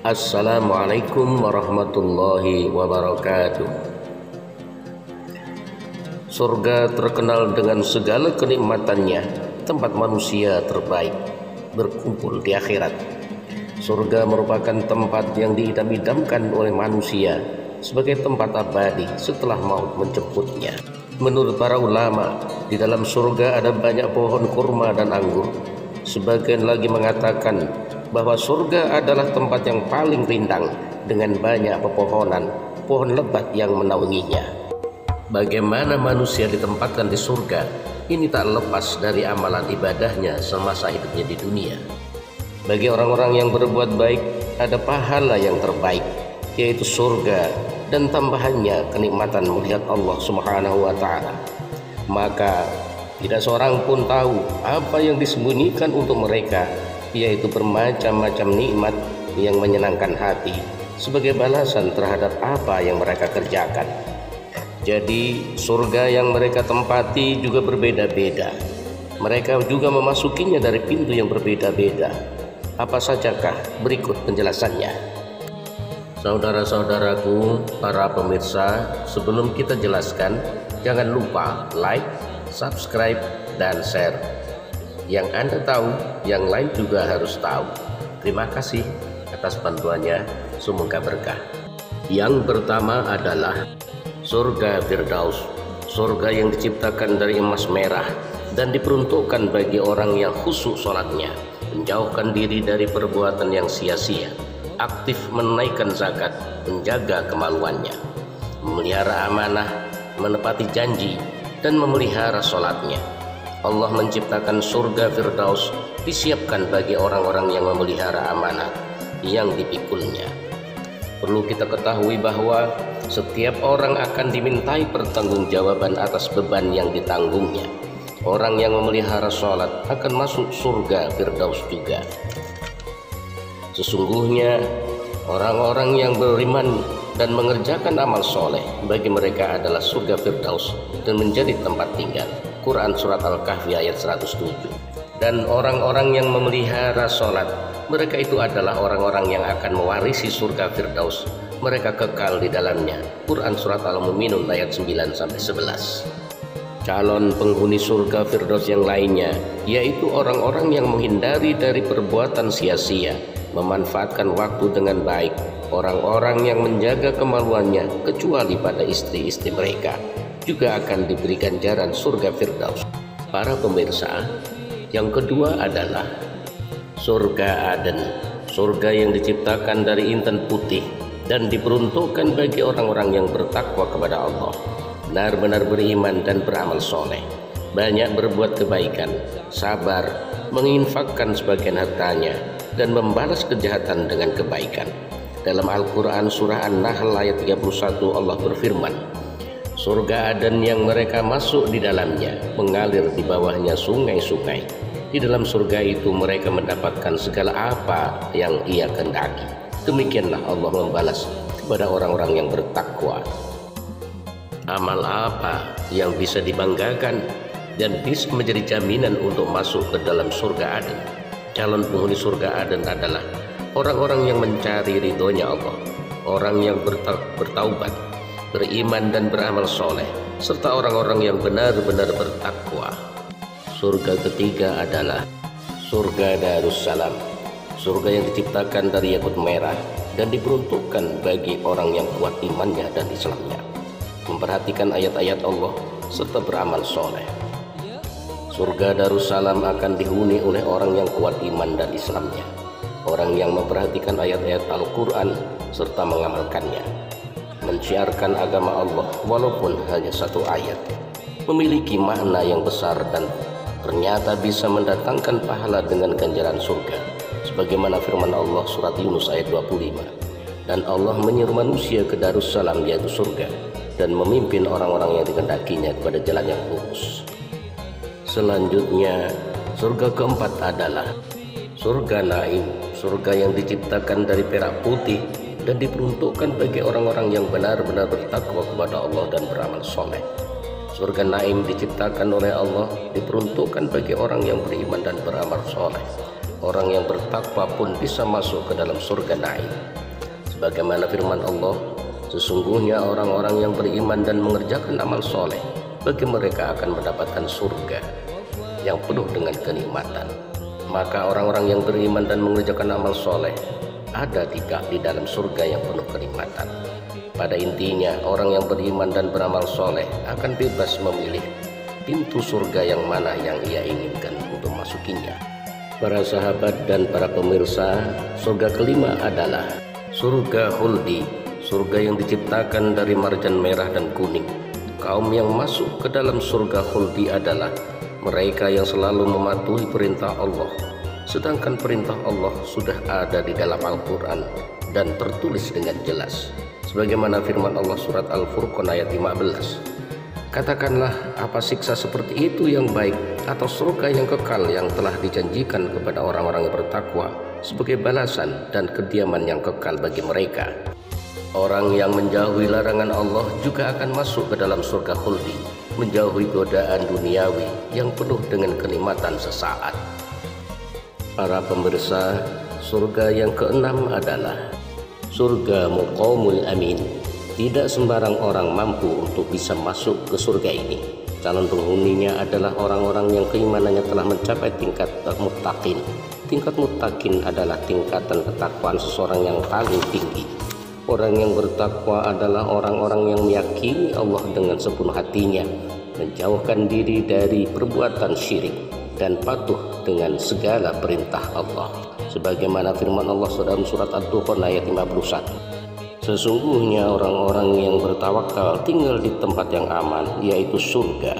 Assalamualaikum warahmatullahi wabarakatuh. Surga terkenal dengan segala kenikmatannya, tempat manusia terbaik berkumpul di akhirat. Surga merupakan tempat yang diidam-idamkan oleh manusia sebagai tempat abadi setelah maut menjemputnya. Menurut para ulama, di dalam surga ada banyak pohon kurma dan anggur. Sebagian lagi mengatakan bahwa surga adalah tempat yang paling rindang dengan banyak pepohonan, pohon lebat yang menaunginya. Bagaimana manusia ditempatkan di surga, ini tak lepas dari amalan ibadahnya semasa hidupnya di dunia. Bagi orang-orang yang berbuat baik, ada pahala yang terbaik, yaitu surga dan tambahannya kenikmatan melihat Allah Subhanahu wa Ta'ala. Maka tidak seorang pun tahu apa yang disembunyikan untuk mereka, yaitu bermacam-macam nikmat yang menyenangkan hati sebagai balasan terhadap apa yang mereka kerjakan. Jadi surga yang mereka tempati juga berbeda-beda. Mereka juga memasukinya dari pintu yang berbeda-beda. Apa sajakah berikut penjelasannya? Saudara-saudaraku, para pemirsa, sebelum kita jelaskan, jangan lupa like, subscribe, dan share. Yang Anda tahu, yang lain juga harus tahu. Terima kasih atas bantuannya, semoga berkah. Yang pertama adalah surga Firdaus, surga yang diciptakan dari emas merah dan diperuntukkan bagi orang yang khusyuk sholatnya, menjauhkan diri dari perbuatan yang sia-sia, aktif menaikkan zakat, menjaga kemaluannya, memelihara amanah, menepati janji, dan memelihara sholatnya. Allah menciptakan surga Firdaus disiapkan bagi orang-orang yang memelihara amanah yang dipikulnya. Perlu kita ketahui bahwa setiap orang akan dimintai pertanggungjawaban atas beban yang ditanggungnya. Orang yang memelihara sholat akan masuk surga Firdaus juga. Sesungguhnya orang-orang yang beriman dan mengerjakan amal soleh, bagi mereka adalah surga Firdaus dan menjadi tempat tinggal. Quran Surat Al-Kahfi ayat 107. Dan orang-orang yang memelihara sholat, mereka itu adalah orang-orang yang akan mewarisi surga Firdaus. Mereka kekal di dalamnya. Quran Surat Al-Mu'minun ayat 9-11. Calon penghuni surga Firdaus yang lainnya, yaitu orang-orang yang menghindari dari perbuatan sia-sia, memanfaatkan waktu dengan baik, orang-orang yang menjaga kemaluannya kecuali pada istri-istri mereka, juga akan diberi ganjaran surga Firdaus. Para pemirsa, yang kedua adalah surga Aden, surga yang diciptakan dari intan putih dan diperuntukkan bagi orang-orang yang bertakwa kepada Allah, benar-benar beriman dan beramal soleh, banyak berbuat kebaikan, sabar, menginfakkan sebagian hartanya, dan membalas kejahatan dengan kebaikan. Dalam Al-Quran Surah An-Nahl ayat 31 Allah berfirman, surga Aden yang mereka masuk di dalamnya, mengalir di bawahnya sungai-sungai. Di dalam surga itu mereka mendapatkan segala apa yang ia kehendaki. Demikianlah Allah membalas kepada orang-orang yang bertakwa. Amal apa yang bisa dibanggakan dan bisa menjadi jaminan untuk masuk ke dalam surga Aden? Calon penghuni surga Aden adalah orang-orang yang mencari ridhonya Allah, orang yang bertaubat, beriman dan beramal soleh, serta orang-orang yang benar-benar bertakwa. Surga ketiga adalah surga Darussalam, surga yang diciptakan dari yakut merah dan diperuntukkan bagi orang yang kuat imannya dan Islamnya, memperhatikan ayat-ayat Allah serta beramal soleh. Surga Darussalam akan dihuni oleh orang yang kuat iman dan Islamnya, orang yang memperhatikan ayat-ayat Al-Quran serta mengamalkannya, menciarkan agama Allah walaupun hanya satu ayat, memiliki makna yang besar dan ternyata bisa mendatangkan pahala dengan ganjaran surga, sebagaimana firman Allah surat Yunus ayat 25. Dan Allah menyeru manusia ke Darussalam, yaitu surga, dan memimpin orang-orang yang dikehendakinya kepada jalan yang lurus. Selanjutnya, surga keempat adalah surga Naim, surga yang diciptakan dari perak putih dan diperuntukkan bagi orang-orang yang benar-benar bertakwa kepada Allah dan beramal soleh. Surga Naim diciptakan oleh Allah, diperuntukkan bagi orang yang beriman dan beramal soleh. orang yang bertakwa pun bisa masuk ke dalam surga naim. Sebagaimana firman Allah, sesungguhnya orang-orang yang beriman dan mengerjakan amal soleh, bagi mereka akan mendapatkan surga yang penuh dengan kenikmatan. Maka orang-orang yang beriman dan mengerjakan amal soleh ada di dalam surga yang penuh kenikmatan. Pada intinya, orang yang beriman dan beramal soleh akan bebas memilih pintu surga yang mana yang ia inginkan untuk masukinya. Para sahabat dan para pemirsa, surga kelima adalah surga khuldi, surga yang diciptakan dari marjan merah dan kuning. Kaum yang masuk ke dalam surga khuldi adalah mereka yang selalu mematuhi perintah Allah, sedangkan perintah Allah sudah ada di dalam Al-Quran dan tertulis dengan jelas. Sebagaimana firman Allah surat Al-Furqan ayat 15. Katakanlah, apa siksa seperti itu yang baik atau surga yang kekal yang telah dijanjikan kepada orang-orang yang bertakwa sebagai balasan dan kediaman yang kekal bagi mereka. Orang yang menjauhi larangan Allah juga akan masuk ke dalam surga khuldi, menjauhi godaan duniawi yang penuh dengan kenikmatan sesaat. Para pemirsa, surga yang keenam adalah surga Muqamul Amin. Tidak sembarang orang mampu untuk bisa masuk ke surga ini. Calon penghuninya adalah orang-orang yang keimanannya telah mencapai tingkat muttaqin. Tingkat muttaqin adalah tingkatan ketakwaan seseorang yang paling tinggi. Orang yang bertakwa adalah orang-orang yang meyakini Allah dengan sepenuh hatinya, menjauhkan diri dari perbuatan syirik dan patuh dengan segala perintah Allah. Sebagaimana firman Allah dalam surat Ad-Dukhan ayat 51. Sesungguhnya orang-orang yang bertawakal tinggal di tempat yang aman, yaitu surga.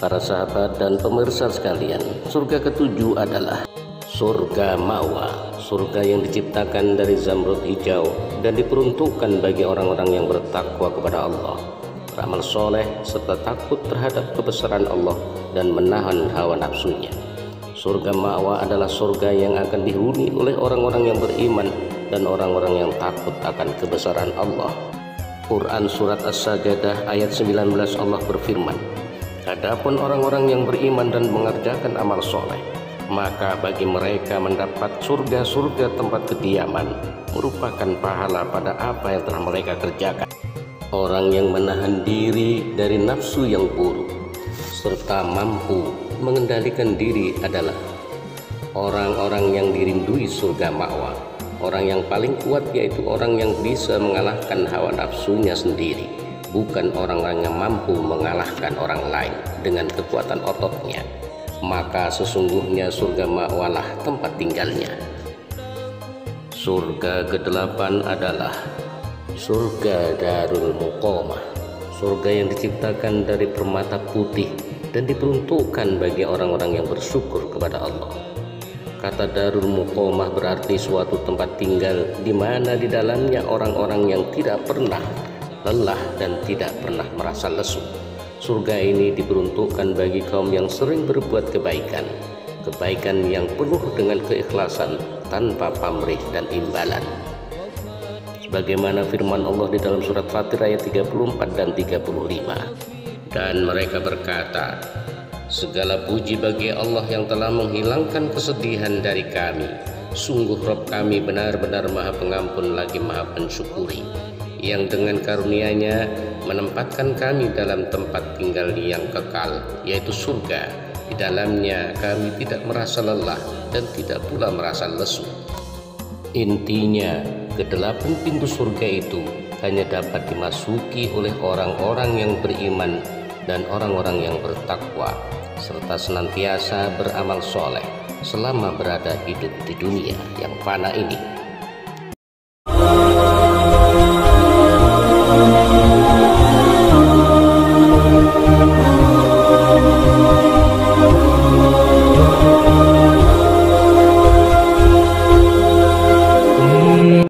Para sahabat dan pemirsa sekalian, surga ketujuh adalah surga Ma'wa, surga yang diciptakan dari zamrud hijau dan diperuntukkan bagi orang-orang yang bertakwa kepada Allah, beramal soleh serta takut terhadap kebesaran Allah dan menahan hawa nafsunya. Surga Ma'wa adalah surga yang akan dihuni oleh orang-orang yang beriman dan orang-orang yang takut akan kebesaran Allah. Quran surat As-Sajdah ayat 19 Allah berfirman, adapun orang-orang yang beriman dan mengerjakan amal soleh, maka bagi mereka mendapat surga-surga tempat kediaman, merupakan pahala pada apa yang telah mereka kerjakan. Orang yang menahan diri dari nafsu yang buruk serta mampu mengendalikan diri adalah orang-orang yang dirindui surga Ma'wa. Orang yang paling kuat yaitu orang yang bisa mengalahkan hawa nafsunya sendiri, bukan orang-orang yang mampu mengalahkan orang lain dengan kekuatan ototnya. Maka sesungguhnya surga Ma'walah tempat tinggalnya. Surga ke-8 adalah surga Darul Muqamah, surga yang diciptakan dari permata putih dan diperuntukkan bagi orang-orang yang bersyukur kepada Allah. Kata Darul Muqamah berarti suatu tempat tinggal di mana di dalamnya orang-orang yang tidak pernah lelah dan tidak pernah merasa lesu. Surga ini diperuntukkan bagi kaum yang sering berbuat kebaikan, kebaikan yang penuh dengan keikhlasan tanpa pamrih dan imbalan. Sebagaimana firman Allah di dalam surat Fatir ayat 34 dan 35. Dan mereka berkata, segala puji bagi Allah yang telah menghilangkan kesedihan dari kami. Sungguh Rabb kami benar-benar Maha Pengampun lagi Maha Pensyukuri, yang dengan karunia-Nya menempatkan kami dalam tempat tinggal yang kekal, yaitu surga. Di dalamnya kami tidak merasa lelah dan tidak pula merasa lesu. Intinya, ke-8 pintu surga itu hanya dapat dimasuki oleh orang-orang yang beriman dan orang-orang yang bertakwa, serta senantiasa beramal soleh selama berada hidup di dunia yang fana ini.